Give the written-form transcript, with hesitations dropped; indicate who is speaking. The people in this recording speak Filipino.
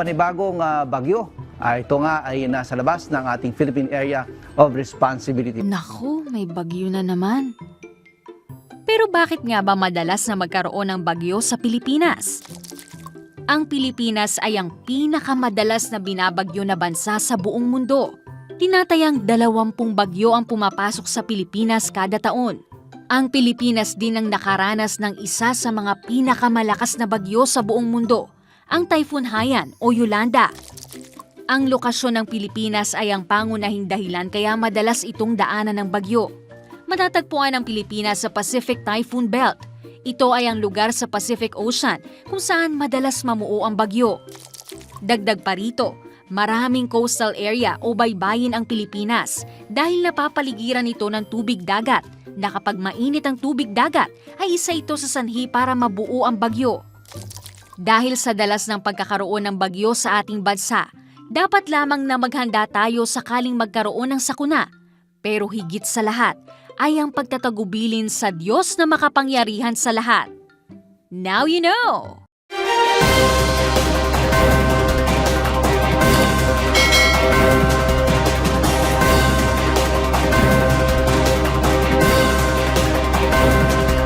Speaker 1: panibagong bagyo. Ito nga ay nasa labas ng ating Philippine Area of Responsibility.
Speaker 2: Naku, may bagyo na naman. Pero bakit nga ba madalas na magkaroon ng bagyo sa Pilipinas? Ang Pilipinas ay ang pinakamadalas na binabagyo na bansa sa buong mundo. Tinatayang 20 bagyo ang pumapasok sa Pilipinas kada taon. Ang Pilipinas din ang nakaranas ng isa sa mga pinakamalakas na bagyo sa buong mundo, ang Typhoon Haiyan o Yolanda. Ang lokasyon ng Pilipinas ay ang pangunahing dahilan kaya madalas itong daanan ng bagyo. Matatagpuan ang Pilipinas sa Pacific Typhoon Belt. Ito ay ang lugar sa Pacific Ocean kung saan madalas mamuo ang bagyo. Dagdag pa rito, maraming coastal area o baybayin ang Pilipinas dahil napapaligiran ito ng tubig dagat na kapag mainit ang tubig dagat ay isa ito sa sanhi para mabuo ang bagyo. Dahil sa dalas ng pagkakaroon ng bagyo sa ating bansa, dapat lamang na maghanda tayo sakaling magkaroon ng sakuna. Pero higit sa lahat ay ang pagtatagubilin sa Diyos na makapangyarihan sa lahat. Now you know!